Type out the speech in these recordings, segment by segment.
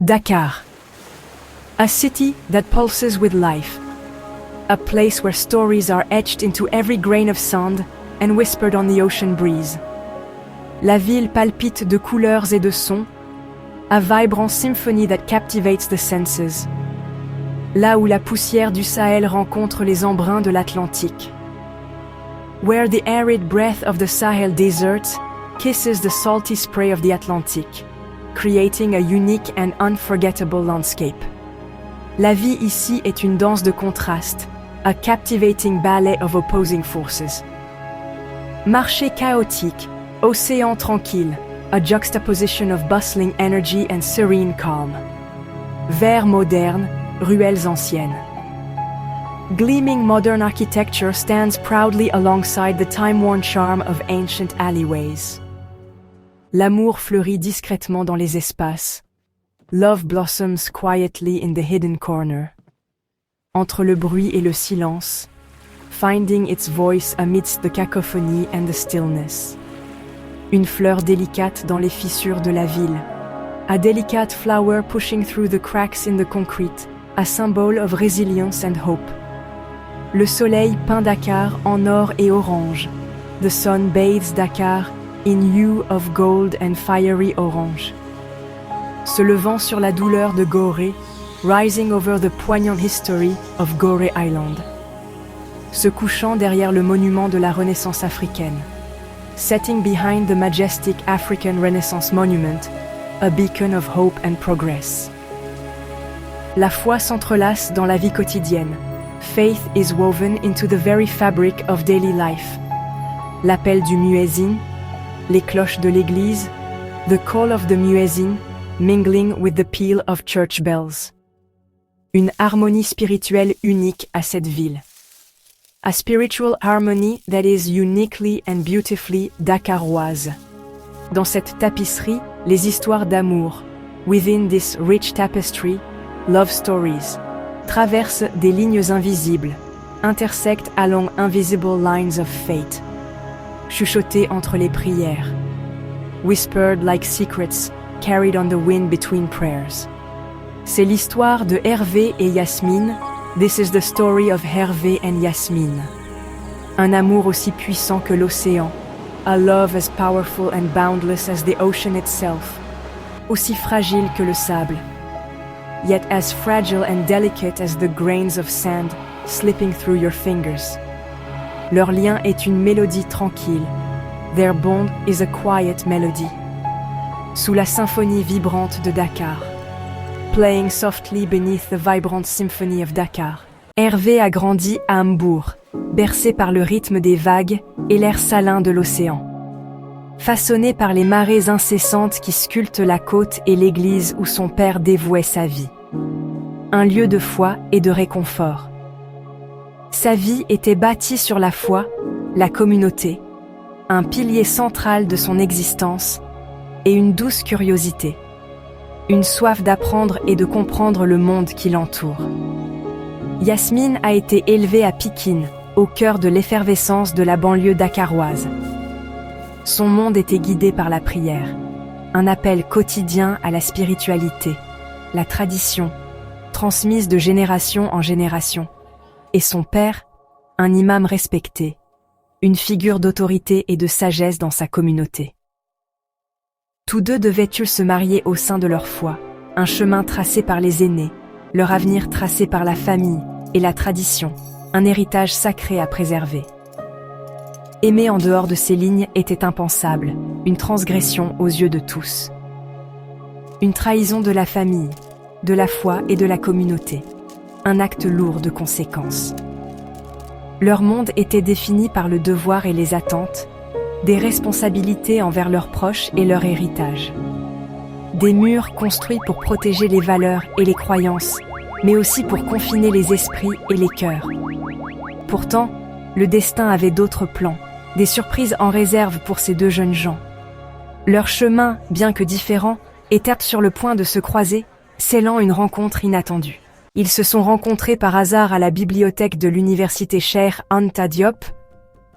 Dakar. A city that pulses with life. A place where stories are etched into every grain of sand and whispered on the ocean breeze. La ville palpite de couleurs et de sons, a vibrant symphony that captivates the senses. Là où la poussière du Sahel rencontre les embruns de l'Atlantique. Where the arid breath of the Sahel desert kisses the salty spray of the Atlantic, creating a unique and unforgettable landscape. La vie ici est une danse de contrastes, a captivating ballet of opposing forces. Marché chaotique, océan tranquille, a juxtaposition of bustling energy and serene calm. Vers moderne, ruelles anciennes. Gleaming modern architecture stands proudly alongside the time-worn charm of ancient alleyways. L'amour fleurit discrètement dans les espaces. Love blossoms quietly in the hidden corner. Entre le bruit et le silence, finding its voice amidst the cacophony and the stillness. Une fleur délicate dans les fissures de la ville. A delicate flower pushing through the cracks in the concrete, a symbol of resilience and hope. Le soleil peint Dakar en or et orange. The sun bathes Dakar in hue of gold and fiery orange. Se levant sur la douleur de Gorée, rising over the poignant history of Gorée Island. Se couchant derrière le monument de la Renaissance africaine. Setting behind the majestic African Renaissance monument, a beacon of hope and progress. La foi s'entrelace dans la vie quotidienne. Faith is woven into the very fabric of daily life. L'appel du muezzin, les cloches de l'église, the call of the muezzin, mingling with the peal of church bells. Une harmonie spirituelle unique à cette ville. A spiritual harmony that is uniquely and beautifully dakaroise. Dans cette tapisserie, les histoires d'amour. Within this rich tapestry, love stories. Traversent des lignes invisibles. Intersect along invisible lines of fate. Chuchotées entre les prières. Whispered like secrets, carried on the wind between prayers. C'est l'histoire de Hervé et Yasmine. This is the story of Hervé and Yasmine. Un amour aussi puissant que l'océan. A love as powerful and boundless as the ocean itself. Aussi fragile que le sable. Yet as fragile and delicate as the grains of sand slipping through your fingers. Leur lien est une mélodie tranquille. Their bond is a quiet melody. Sous la symphonie vibrante de Dakar. Playing softly beneath the vibrant symphony of Dakar. Hervé a grandi à Hambourg, bercé par le rythme des vagues et l'air salin de l'océan. Façonné par les marées incessantes qui sculptent la côte et l'église où son père dévouait sa vie. Un lieu de foi et de réconfort. Sa vie était bâtie sur la foi, la communauté, un pilier central de son existence, et une douce curiosité. Une soif d'apprendre et de comprendre le monde qui l'entoure. Yasmine a été élevée à Pikine, au cœur de l'effervescence de la banlieue dakaroise. Son monde était guidé par la prière, un appel quotidien à la spiritualité, la tradition, transmise de génération en génération, et son père, un imam respecté, une figure d'autorité et de sagesse dans sa communauté. Tous deux devaient-ils se marier au sein de leur foi, un chemin tracé par les aînés, leur avenir tracé par la famille et la tradition, un héritage sacré à préserver. Aimer en dehors de ces lignes était impensable, une transgression aux yeux de tous. Une trahison de la famille, de la foi et de la communauté, un acte lourd de conséquences. Leur monde était défini par le devoir et les attentes, des responsabilités envers leurs proches et leur héritage. Des murs construits pour protéger les valeurs et les croyances, mais aussi pour confiner les esprits et les cœurs. Pourtant, le destin avait d'autres plans, des surprises en réserve pour ces deux jeunes gens. Leurs chemins, bien que différents, étaient sur le point de se croiser, scellant une rencontre inattendue. Ils se sont rencontrés par hasard à la bibliothèque de l'université Cheikh Anta Diop,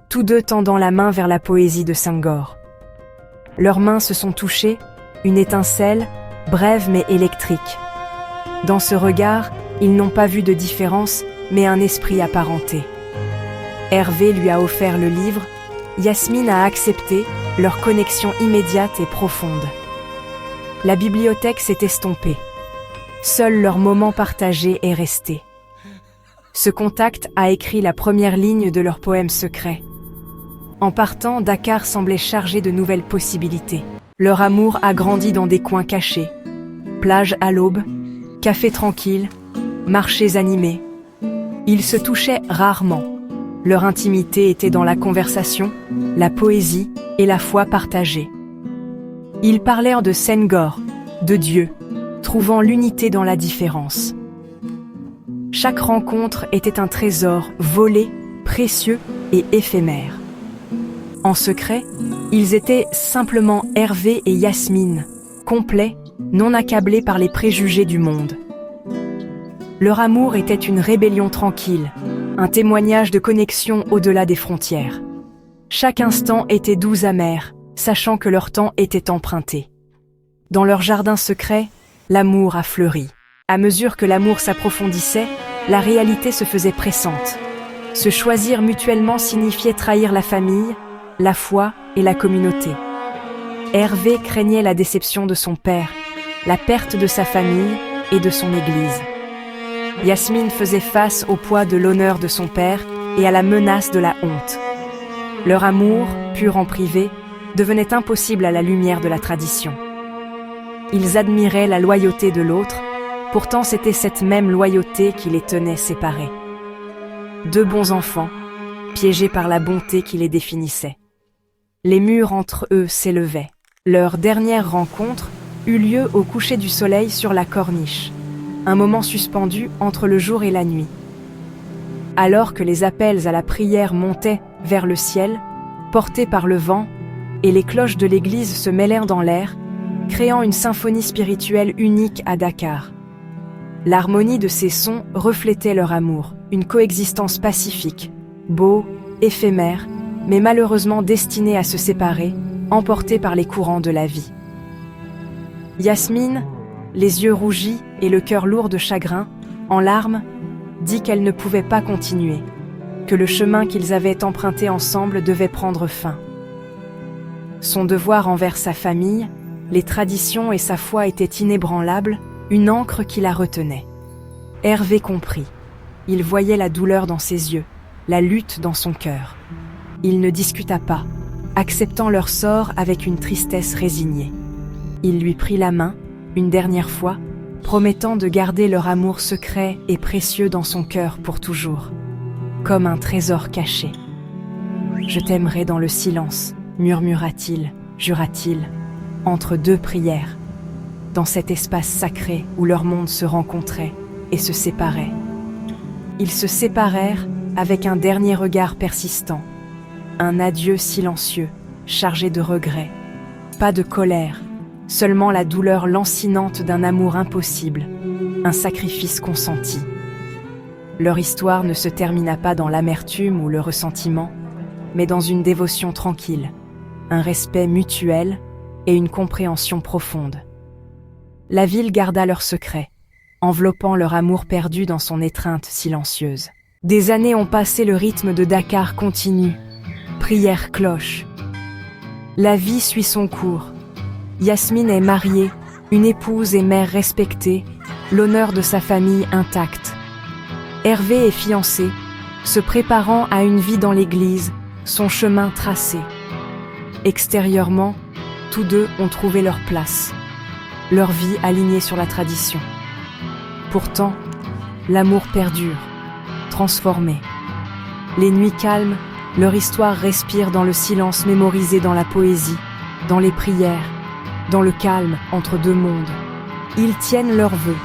tous deux tendant la main vers la poésie de Senghor. Leurs mains se sont touchées, une étincelle, brève mais électrique. Dans ce regard, ils n'ont pas vu de différence, mais un esprit apparenté. Hervé lui a offert le livre, Yasmine a accepté, leur connexion immédiate et profonde. La bibliothèque s'est estompée. Seul leur moment partagé est resté. Ce contact a écrit la première ligne de leur poème secret. En partant, Dakar semblait chargé de nouvelles possibilités. Leur amour a grandi dans des coins cachés. Plage à l'aube, café tranquille, marchés animés. Ils se touchaient rarement. Leur intimité était dans la conversation, la poésie et la foi partagée. Ils parlèrent de Senghor, de Dieu, trouvant l'unité dans la différence. Chaque rencontre était un trésor volé, précieux et éphémère. En secret, ils étaient simplement Hervé et Yasmine, complets, non accablés par les préjugés du monde. Leur amour était une rébellion tranquille, un témoignage de connexion au-delà des frontières. Chaque instant était doux amer, sachant que leur temps était emprunté. Dans leur jardin secret, l'amour a fleuri. À mesure que l'amour s'approfondissait, la réalité se faisait pressante. Se choisir mutuellement signifiait trahir la famille, la foi et la communauté. Hervé craignait la déception de son père, la perte de sa famille et de son église. Yasmine faisait face au poids de l'honneur de son père et à la menace de la honte. Leur amour, pur en privé, devenait impossible à la lumière de la tradition. Ils admiraient la loyauté de l'autre, pourtant c'était cette même loyauté qui les tenait séparés. Deux bons enfants, piégés par la bonté qui les définissait. Les murs entre eux s'élevaient. Leur dernière rencontre eut lieu au coucher du soleil sur la corniche, un moment suspendu entre le jour et la nuit. Alors que les appels à la prière montaient vers le ciel, portés par le vent, et les cloches de l'église se mêlèrent dans l'air, créant une symphonie spirituelle unique à Dakar. L'harmonie de ces sons reflétait leur amour, une coexistence pacifique, beau, éphémère, mais malheureusement destinée à se séparer, emportée par les courants de la vie. Yasmine, les yeux rougis et le cœur lourd de chagrin, en larmes, dit qu'elle ne pouvait pas continuer, que le chemin qu'ils avaient emprunté ensemble devait prendre fin. Son devoir envers sa famille, les traditions et sa foi étaient inébranlables, une ancre qui la retenait. Hervé comprit. Il voyait la douleur dans ses yeux, la lutte dans son cœur. Il ne discuta pas, acceptant leur sort avec une tristesse résignée. Il lui prit la main, une dernière fois, promettant de garder leur amour secret et précieux dans son cœur pour toujours, comme un trésor caché. « Je t'aimerai dans le silence », murmura-t-il, jura-t-il, entre deux prières, dans cet espace sacré où leur monde se rencontrait et se séparait. Ils se séparèrent avec un dernier regard persistant, un adieu silencieux, chargé de regrets, pas de colère, seulement la douleur lancinante d'un amour impossible, un sacrifice consenti. Leur histoire ne se termina pas dans l'amertume ou le ressentiment, mais dans une dévotion tranquille, un respect mutuel et une compréhension profonde. La ville garda leur secret, enveloppant leur amour perdu dans son étreinte silencieuse. Des années ont passé, le rythme de Dakar continue, prière cloche. La vie suit son cours. Yasmine est mariée, une épouse et mère respectée, l'honneur de sa famille intact. Hervé est fiancé, se préparant à une vie dans l'église, son chemin tracé. Extérieurement, tous deux ont trouvé leur place, leur vie alignée sur la tradition. Pourtant, l'amour perdure, transformé. Les nuits calmes, leur histoire respire dans le silence mémorisé dans la poésie, dans les prières, dans le calme entre deux mondes. Ils tiennent leurs vœux,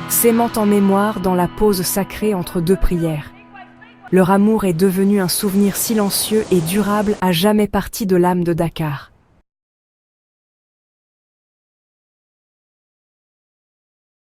s'aimant en mémoire dans la pause sacrée entre deux prières. Leur amour est devenu un souvenir silencieux et durable à jamais parti de l'âme de Dakar.